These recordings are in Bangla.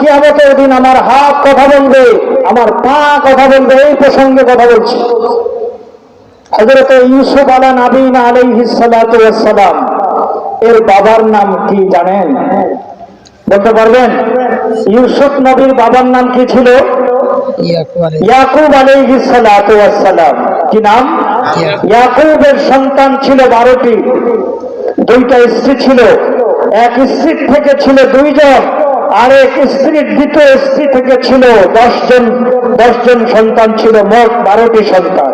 কিয়ামতের দিন আমার হাত কথা বলবে, আমার পা কথা বলবে। এই প্রসঙ্গে কথা বলছি। হযরত ইউসুফ আলা নবীনা আলাইহিস সালাতু ওয়াস সালাম এর বাবার নাম কি জানেন? বলতে পারবেন? ইউসুফ নবীর বাবার নাম কি ছিল? ইয়াকুব আলাইহিস সালাতু ওয়াস সালাম। কি নাম? ইয়াকুবের সন্তান ছিল 12টি, 2টা স্ত্রী ছিল। এক স্ত্রী থেকে ছিল 2 জন, আর এক স্ত্রীর দ্বিতীয় স্ত্রী থেকে ছিল 10 জন সন্তান ছিল। মোট 12টি সন্তান।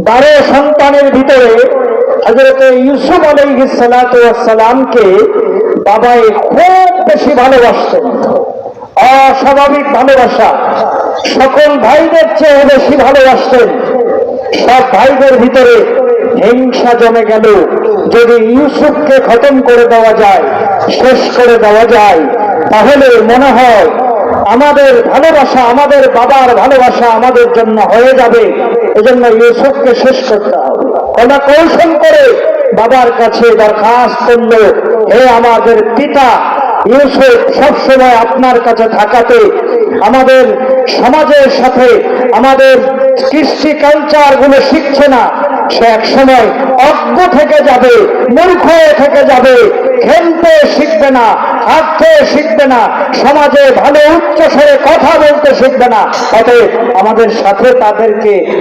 12 সন্তানের ভিতরে হযরত ইউসুফ আলাইহিস সালাতু ওয়াস সালামকে বাবাই খুব বেশি ভালোবাসতেন। অস্বাভাবিক ভালোবাসা। সকল ভাইদের চেয়ে বেশি ভালোবাসতেন। সব ভাইদের ভিতরে হিংসা জমে গেল। যদি ইউসুফকে খতম করে দেওয়া যায়, শেষ করে দেওয়া যায়, তাহলে মনে হয় আমাদের ভালোবাসা, আমাদের বাবার ভালোবাসা আমাদের জন্য হয়ে যাবে। এজন্য ইউসুফকে শেষ করতে হবে। কোনা কৌশল করে বাবার কাছে দরখাস্ত করল, হে আমাদের পিতা, ইউসুফ সবসময় আপনার কাছে থাকাতে আমাদের সমাজের সাথে আমাদের কৃষ্টি কালচার গুলো শিখছে না। সে এক সময় অজ্ঞ থেকে যাবে, মূর্খ থেকে যাবে, খেলতে শিখবে না, হাঁটতে শিখবে না, সমাজে ভালো উচ্চ স্বরে কথা বলতে শিখবে না। অতএব আমাদের সাথে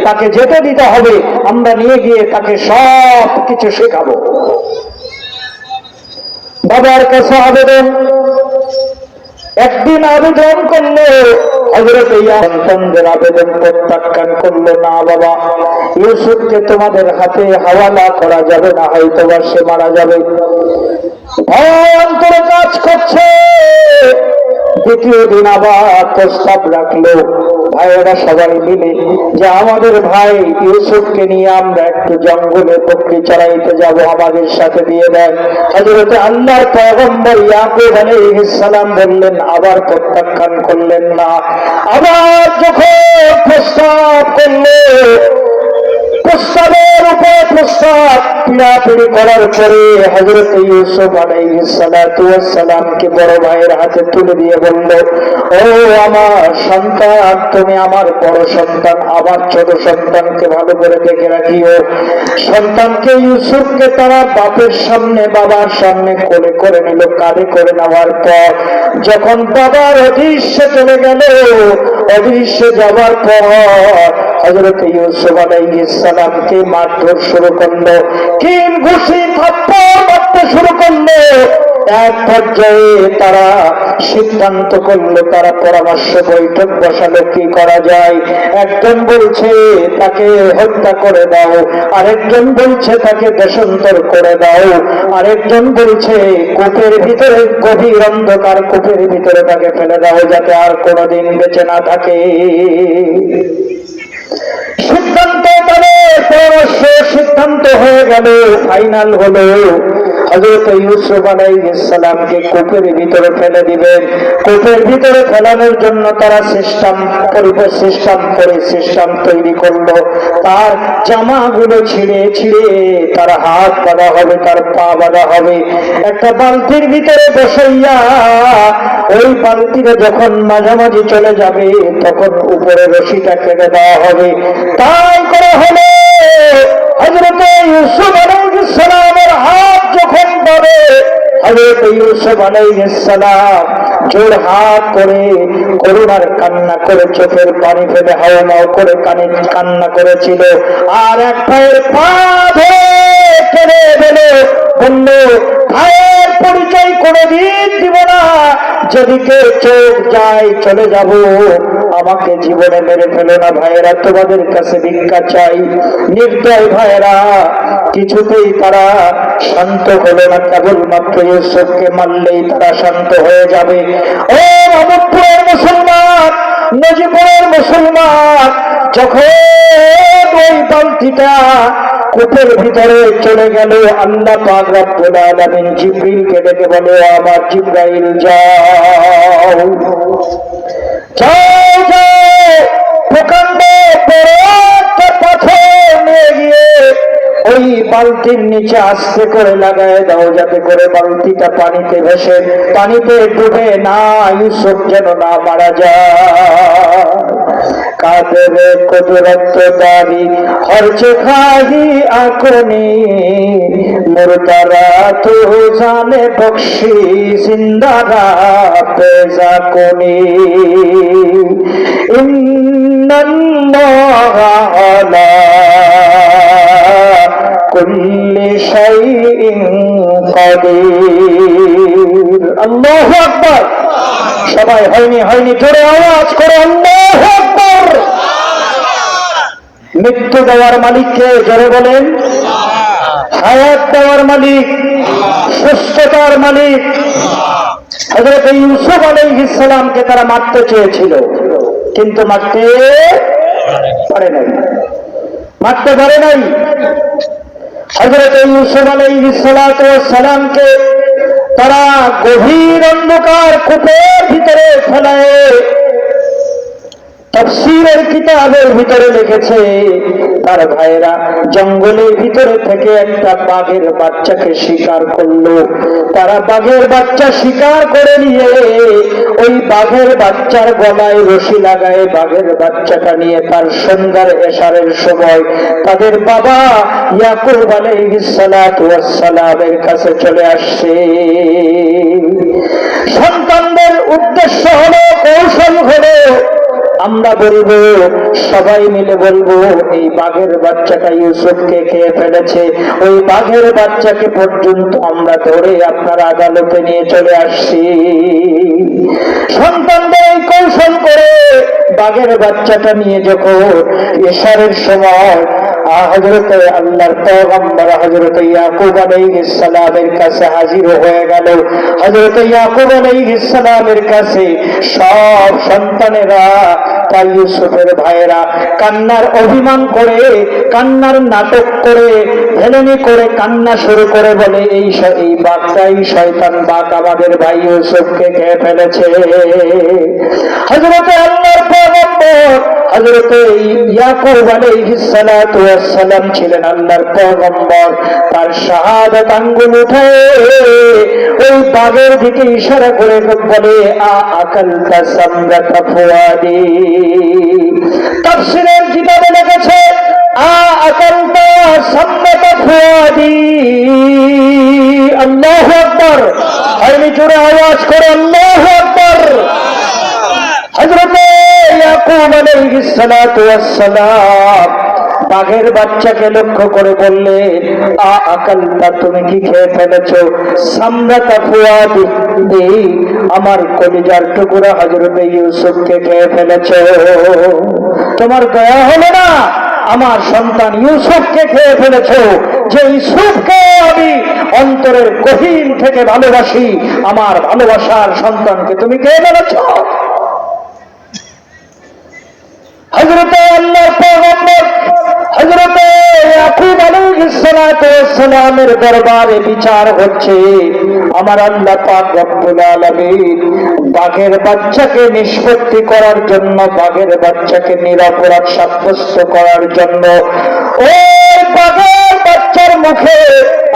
তাকে যেতে দিতে হবে। আমরা নিয়ে গিয়ে তাকে সব কিছু শেখাবো। বাবার কাছে আবেদন। একদিন আবেদন করলো, হযরত সন্তানদের আবেদন প্রত্যাখ্যান করলো, না বাবা, ইউসুফকে তোমাদের হাতে হাওয়ালা করা যাবে না, হয়তোবা সে মারা যাবে। অন্তরে কাজ করছে। দ্বিতীয় দিন আবার প্রস্তাব রাখলো ভাইয়েরা সবাই মিলে যে আমাদের ভাই ইউসুফকে নিয়ে আমরা একটু জঙ্গলে বকরি চড়াইতে যাব, আমাদের সাথে দিয়ে দেন। হযরত আল্লাহর পয়গম্বর ইয়াকুব আলাইহিস সালাম বললেন, আবার প্রত্যাখ্যান করলেন না। আবার যখন প্রস্তাব করলে, প্রস্তাবের উপর প্রস্তাব পিড়াপিড়ি করার পরে হযরত ইউসুফ আলাইহিস সালাতু ওয়াস সালামকে বড় ভাইয়ের হাতে তুলে দিয়ে বলল, ও আমার সন্তান, তুমি আমার বড় সন্তান, আমার ছোট সন্তানকে ভালো করে দেখে রাখিও। সন্তানকে ইউসুফকে তারা বাপের সামনে, বাবার সামনে কোলে করে নিল। কাঁধে করে নেওয়ার পর যখন বাবার অদৃশ্যে চলে গেল, অদৃশ্যে যাওয়ার পর হযরত ইউসুফ আলাইহিস সালামকে মারধর শুরু করলো, কিল ঘুষি থাপ্পড় মারতে শুরু করলো। এক পর্যায়ে তারা সিদ্ধান্ত করলো, তারা পরামর্শ বৈঠক বসালো কি করা যায়। একজন বলছে তাকে হত্যা করে দাও, আরেকজন বলছে তাকে দেশান্তর করে দাও, আরেকজন বলছে কূপের ভিতরে, গভীর অন্ধকার কূপের ভিতরে তাকে ফেলে দাও, যাতে আর কোনোদিন বেঁচে না থাকে। সিদ্ধান্ত পরামর্শ সিদ্ধান্ত হয়ে গেল, ফাইনাল হলো হযরত ইউসুফ আলাইহিস সালামকে কূপের ভিতরে ফেলে দিবেন। কূপের ভিতরে ফেলানোর জন্য তারা সিস্টেম তৈরি করলো। তার জামাগুলো ছিঁড়ে তার হাত বাঁধা হবে, তার পা বাঁধা হবে। একটা বালতির ভিতরে বসাইয়া, ওই বালতিতে যখন মাঝামাঝি চলে যাবে তখন উপরে রশিটা কেটে দেওয়া হবে। তাই করে হলে হযরত ইউসুফ আলাইহিস সালামের হাত যখন ধরে, হযরত ইউসুফ আলাইহিস সালাম জোর হাত করে করুণার কান্না করে, চোখের পানি ফেলে হাওমাও করে কান্না করেছিল। আর এক ভাইয়ের পা ধরে টেনে ফেলে বলল, ভাইয়ের পরিচয় কোনোদিন দিব না, যেদিকে চোখ যায় চলে যাব, আমাকে জীবনে মেরে ফেলো না ভাইয়েরা, তোমাদের কাছে ভিক্ষা চাই। নির্দয় ভাইয়েরা কিছুতেই তারা শান্ত হলো না, কেবলমাত্র ইউসুফকে মারলেই তারা শান্ত হয়ে যাবে। ও মোহাম্মদপুরের মুসলমান, নজিপুরের মুসলমান, যখন ওই বালতিটা কূপের ভিতরে চলে গেল, আল্লাহ পাক রব্বুল আলামিন জিবরিলকে ডেকে বলে, আমার জিবরাইল যাও প্রকাণ্ড বড় একটা পাথর নিয়ে গিয়ে ওই বালতির নিচে আস্তে করে লাগায় দাও, যাতে করে বালতিটা পানিতে ভেসে পানিতে ডুবে না, ইউসুফ যেন না মারা যায়। কাদের কুদরত দারি হরচে খাহি আকনি মুরতারা তো জানে বখশি জিন্দারা পেজা কোনি ইন্নাল্লাহা আলা কুল্লি শাইইন কাদির। আল্লাহু আকবার। সবাই হয়নি জোরে আওয়াজ করে আল্লাহু আকবার। মৃত্যু দেওয়ার মালিককে জোরে বলেন। হায়াত দেওয়ার মালিক, সুস্থতার মালিক। হযরত ইউসুফ আলাইহিস সালামকে তারা মারতে চেয়েছিল, কিন্তু মারতে পারে নাই। হযরত ইউসুফ আলাইহিস সালামকে তারা গভীর অন্ধকার কূপের ভিতরে ফেলায়। তাফসীরের কিতাবের ভিতরে লিখেছে তার ভাইরা জঙ্গলের ভিতরে থেকে একটা বাঘের বাচ্চাকে শিকার করলো। তারা বাঘের বাচ্চা শিকার করে নিয়ে ওই বাঘের বাচ্চার গলায় রশি লাগায় বাঘের বাচ্চাটা নিয়ে তার সন্ধ্যার এশারের সময় তাদের বাবা ইয়াকুব আলাইহিস সালাতু ওয়াস সালামের কাছে চলে আসছে। সন্তানদের উদ্দেশ্য হলো, কৌশল হলো, আমরা বলবো, সবাই মিলে বলবো, এই বাঘের বাচ্চাটা ইউসুফকে খেয়ে ফেলেছে। ওই বাঘের বাচ্চাকে পর্যন্ত আমরা ধরে আপনার আদালতে নিয়ে চলে আসছি। সন্তানদের এই কৌশল করে বাঘের বাচ্চাটা নিয়ে যখন এশারের সময় হযরত আল্লাহর পয়গম্বর হযরত ইয়াকুব আলাইহিস সালামের কাছে হাজির হয়ে গেল। হযরত ইয়াকুব আলাইহিস সালামের কাছে সব সন্তানেরা, তাই ইউসুফের ভাইয়েরা কান্নার অভিমান করে, কান্নার নাটক করে, হেলেনি করে কান্না শুরু করে বলে, এই বাঘটাই শয়তান বাঘ আমাদের ভাই ইউসুফকে খেয়ে ফেলেছে। হযরত আল্লাহর পয়গম্বর হযরত ইয়াকুব আলাইহিস সালাতু ওয়াস সালাম ছিলেন আল্লাহর পয়গম্বর। তার শাহাদাত আঙ্গুল উঠে ওই বাঘের দিকে ইশারা করে বলে, আকালতা সামরাতা ফুয়াদি। তাফসীরের কিতাবে লেখেছে, আকালতা সামরাতা ফুয়াদি। আল্লাহু আকবার। হয়নি জোরে আওয়াজ করে আল্লাহু আকবার। হযরত ইয়াকুব আলাইহিস সালাতু ওয়াস সালাম বাঘের বাচ্চাকে লক্ষ্য করে বললেন, আকালতা তুমি কি খেয়ে ফেলেছো? সামরাতা ফুয়াদি, আমার কলিজার টুকরা হযরত ইউসুফকে খেয়ে ফেলেছো। তোমার দয়া হলো না? আমার সন্তান ইউসুফকে খেয়ে ফেলেছো, যে ইউসুফকে আমি অন্তরের গভীর থেকে ভালোবাসি, আমার ভালোবাসার সন্তানকে তুমি খেয়ে ফেলেছো। হযরত আল্লাহর পয়গম্বর হযরত ইয়াকুব আলাইহিস সালাতু ওয়াস সালামের দরবারে বিচার হচ্ছে। আমার আল্লাহ পাক রব্বুল আলামিন বাঘের বাচ্চাকে নিষ্পত্তি করার জন্য, বাঘের বাচ্চাকে নিরপরাধ সাব্যস্ত করার জন্য ওই বাঘের বাচ্চার মুখে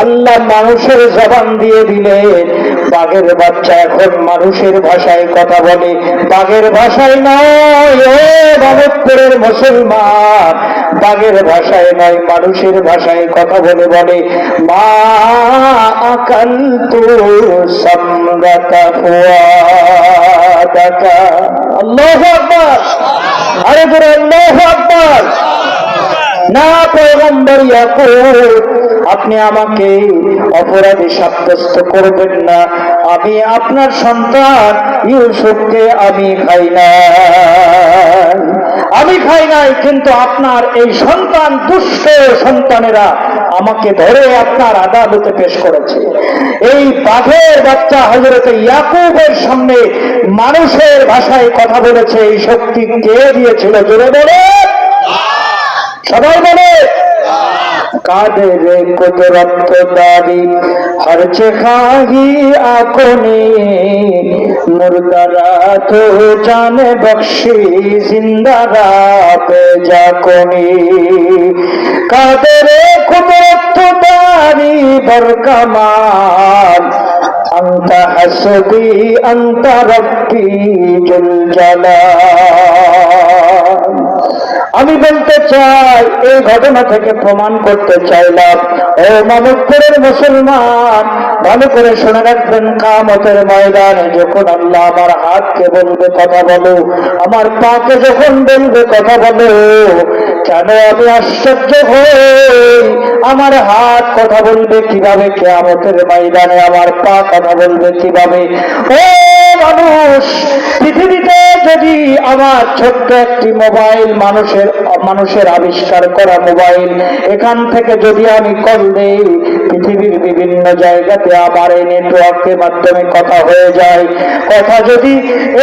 আল্লাহ মানুষের জবান দিয়ে দিলেন। বাঘের বাচ্চা এখন মানুষের ভাষায় কথা বলে, বাঘের ভাষায় নয়। ও ভারতপুরের মুসলমান, বাঘের ভাষায় নয়, মানুষের ভাষায় কথা বলে বলে, মা আকালতু সামরাতা ফুয়াদাকা। আল্লাহু আকবার। আরে জোরে আল্লাহু আকবার। না পয়গম্বর ইয়াকুব, আপনি আমাকে অপরাধী সাব্যস্ত করবেন না। আমি আপনার সন্তান ইউসুফকে আমি খাই নাই, কিন্তু আপনার এই সন্তান, দুষ্ট সন্তানেরা আমাকে ধরে আপনার আদালতে পেশ করেছে। এই বাঘের বাচ্চা হযরত ইয়াকুবের সামনে মানুষের ভাষায় কথা বলেছে। এই শক্তি কে দিয়েছিল? জোরে বলে, সবাই বলে। कादिर कुदरत दारी हर्च खाही आकोनी मुर्दारा तो जाने बख्शी जिंदारा पे जाकोनी कादिर कुदरत दारी बरकमाल अंत हसबी अंत रब्बी जुल जलाल। আমি বলতে চাই, এই ঘটনা থেকে প্রমাণ করতে চাইলাম, ও মামুদপুরের মুসলমান, ভালো করে শুনে রাখবেন, কিয়ামতের ময়দানে যখন আল্লাহ আমার হাতকে বলবে কথা বলো, আমার পাকে যখন বলবে কথা বলো, কেন আমি আশ্চর্য হই, আমার হাত কথা বলবে কিভাবে, কিয়ামতের ময়দানে আমার পা কথা বলবে কিভাবে? ও মানুষ, পৃথিবীতে যদি আমার ছোট্ট একটি মোবাইল, মানুষের আবিষ্কার করা মোবাইল, এখান থেকে যদি আমি কল দেই, পৃথিবীর বিভিন্ন জায়গাতে আমার এই নেটওয়ার্কের মাধ্যমে কথা হয়ে যায়। কথা যদি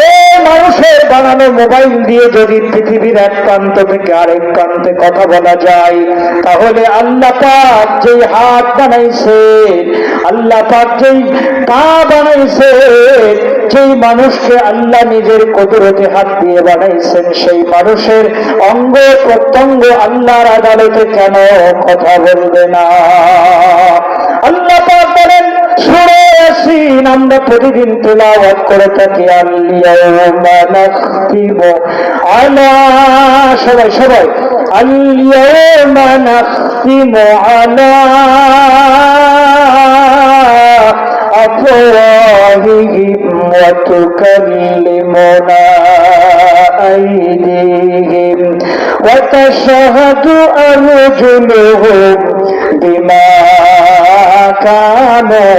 এই মানুষের বানানো মোবাইল দিয়ে যদি পৃথিবীর এক প্রান্ত থেকে আরেক প্রান্তে কথা বলা যায়, তাহলে আল্লাহ পাক যেই হাত বানাইছে, আল্লাহ পাক যেই পা বানাইছে, যেই মানুষকে আল্লাহ নিজের কুদরতে হাত দিয়ে বানাইছেন, সেই মানুষের অঙ্গ প্রত্যঙ্গ আল্লাহর আদালতে কেন কথা বলবে না? আল্লাহ পাক বলেন সূরা ইয়াসিন, আমরা প্রতিদিন তেলাওয়াত করে থাকি, আল-ইয়াওমা নাখতিমু আলা, সবাই আল-ইয়াওমা নাখতিমু আলা أفواههم وتكلمنا أيديهم وتشهد أرجلهم بما كانوا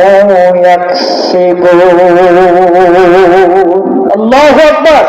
يكسبون। الله أكبر।